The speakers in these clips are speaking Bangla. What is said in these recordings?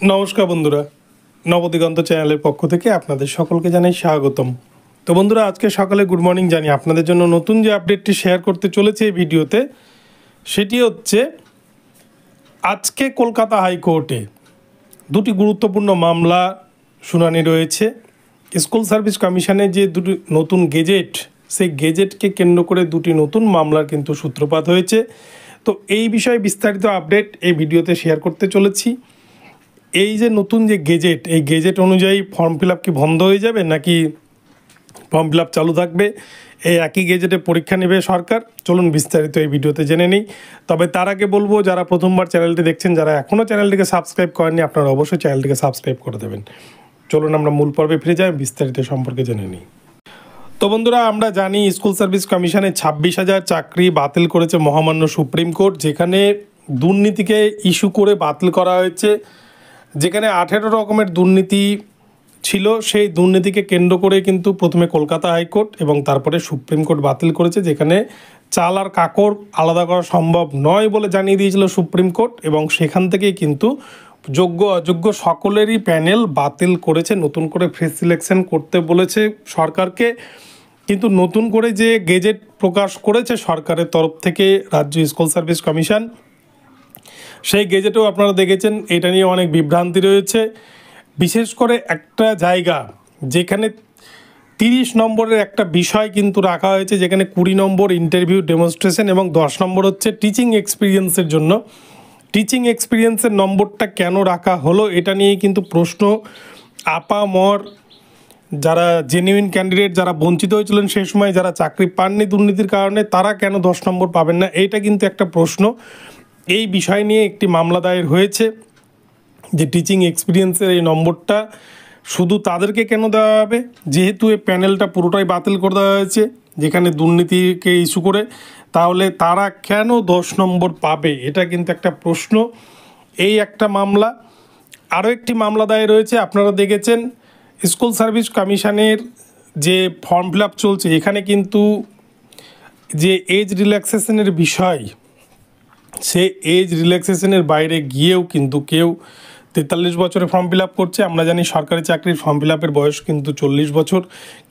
নমস্কার বন্ধুরা, নবদিগন্ত চ্যানেলের পক্ষ থেকে আপনাদের সকলকে জানাই স্বাগতম। তো বন্ধুরা, আজকে সকালে গুড মর্নিং জানি আপনাদের জন্য নতুন যে আপডেটটি শেয়ার করতে চলেছে এই ভিডিওতে, সেটি হচ্ছে আজকে কলকাতা হাইকোর্টে দুটি গুরুত্বপূর্ণ মামলা শুনানি রয়েছে। স্কুল সার্ভিস কমিশনের যে দুটি নতুন গেজেট, সেই গেজেটকে কেন্দ্র করে দুটি নতুন মামলার কিন্তু সূত্রপাত হয়েছে। তো এই বিষয়ে বিস্তারিত আপডেট এই ভিডিওতে শেয়ার করতে চলেছি। এই যে নতুন যে গেজেট, এই গেজেট অনুযায়ী ফর্ম ফিল আপ কি বন্ধ হয়ে যাবে নাকি ফর্ম ফিল আপ চালু থাকবে? এই একই গেজেটে পরীক্ষা নেবে সরকার। চলুন বিস্তারিত এই ভিডিওতে জেনে নিই। তবে তার আগে বলবো, যারা প্রথমবার চ্যানেলটি দেখছেন, যারা এখনও চ্যানেলটিকে সাবস্ক্রাইব করেননি, আপনারা অবশ্যই চ্যানেলটিকে সাবস্ক্রাইব করে দেবেন। চলুন আমরা মূল পর্বে ফিরে যাই, বিস্তারিত সম্পর্কে জেনে নিই। তো বন্ধুরা, আমরা জানি স্কুল সার্ভিস কমিশনে 26,000 চাকরি বাতিল করেছে মহামান্য সুপ্রিম কোর্ট, যেখানে দুর্নীতিকে ইস্যু করে বাতিল করা হয়েছে। যেখানে 18 রকমের দুর্নীতি ছিল, সেই দুর্নীতিকে কেন্দ্র করে কিন্তু প্রথমে কলকাতা হাইকোর্ট এবং তারপরে সুপ্রিম কোর্ট বাতিল করেছে, যেখানে চাল আর কাকড় আলাদা করা সম্ভব নয় বলে জানিয়ে দিয়েছিল সুপ্রিম কোর্ট। এবং সেখান থেকেই কিন্তু যোগ্য অযোগ্য সকলেরই প্যানেল বাতিল করেছে, নতুন করে ফ্রেশ সিলেকশন করতে বলেছে সরকারকে। কিন্তু নতুন করে যে গেজেট প্রকাশ করেছে সরকারের তরফ থেকে রাজ্য স্কুল সার্ভিস কমিশন, সেই গেজেটেও আপনারা দেখেছেন এটা নিয়ে অনেক বিভ্রান্তি রয়েছে। বিশেষ করে একটা জায়গা যেখানে 30 নম্বরের একটা বিষয় কিন্তু রাখা হয়েছে, যেখানে 20 নম্বর ইন্টারভিউ ডেমনস্ট্রেশন এবং 10 নম্বর হচ্ছে টিচিং এক্সপিরিয়েন্সের জন্য। টিচিং এক্সপিরিয়েন্সের নম্বরটা কেন রাখা হলো, এটা নিয়েই কিন্তু প্রশ্ন আপামর। যারা জেনুইন ক্যান্ডিডেট, যারা বঞ্চিত হয়েছিলেন সেই সময়, যারা চাকরি পাননি দুর্নীতির কারণে, তারা কেন 10 নম্বর পাবেন না, এইটা কিন্তু একটা প্রশ্ন। এই বিষয় নিয়ে একটি মামলা দায়ের হয়েছে যে টিচিং এক্সপিরিয়েন্সের এই নম্বরটা শুধু তাদেরকে কেন দেওয়া হবে, যেহেতু এই প্যানেলটা পুরোটাই বাতিল করে দেওয়া হয়েছে যেখানে দুর্নীতিকে ইস্যু করে, তাহলে তারা কেন 10 নম্বর পাবে, এটা কিন্তু একটা প্রশ্ন। এই একটা মামলা। আরও একটি মামলা দায়ের রয়েছে, আপনারা দেখেছেন স্কুল সার্ভিস কমিশনের যে ফর্ম ফিল আপ চলছে, এখানে কিন্তু যে এজ রিল্যাক্সেশনের বিষয়, সে এজ রিল্যাক্সেশনের বাইরে গিয়েও কিন্তু কেউ 43 বছরে ফর্ম ফিল আপ করছে। আমরা জানি সরকারি চাকরির ফর্ম ফিল আপের বয়স কিন্তু 40 বছর।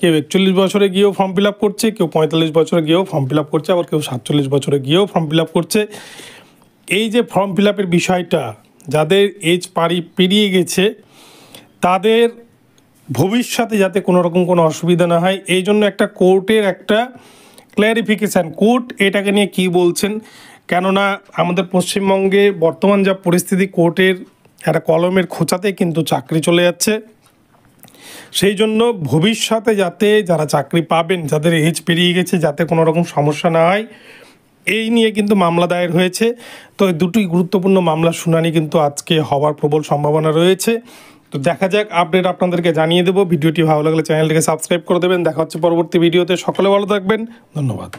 কেউ 41 বছরে গিয়েও ফর্ম ফিল আপ করছে, কেউ 45 বছরে গিয়েও ফর্ম ফিল আপ করছে, আবার কেউ 47 বছরে গিয়েও ফর্ম ফিল আপ করছে। এই যে ফর্ম ফিল আপের বিষয়টা, যাদের এজ পেরিয়ে গেছে তাদের ভবিষ্যতে যাতে কোনো রকম কোনো অসুবিধা না হয়, এই জন্য একটা কোর্টের একটা ক্ল্যারিফিকেশান। কোর্ট এটাকে নিয়ে কী বলছেন, কেননা আমাদের পশ্চিমবঙ্গে বর্তমান যা পরিস্থিতি, কোর্টের একটা কলমের খোঁচাতে কিন্তু চাকরি চলে যাচ্ছে। সেই জন্য ভবিষ্যতে যাতে যারা চাকরি পাবেন, যাদের এজ পেরিয়ে গেছে, যাতে কোনো রকম সমস্যা না হয়, এই নিয়ে কিন্তু মামলা দায়ের হয়েছে। তো দুটি গুরুত্বপূর্ণ মামলার শুনানি কিন্তু আজকে হওয়ার প্রবল সম্ভাবনা রয়েছে। তো দেখা যাক, আপডেট আপনাদেরকে জানিয়ে দেবো। ভিডিওটি ভালো লাগলে চ্যানেলটিকে সাবস্ক্রাইব করে দেবেন। দেখা হচ্ছে পরবর্তী ভিডিওতে। সকলে ভালো থাকবেন, ধন্যবাদ।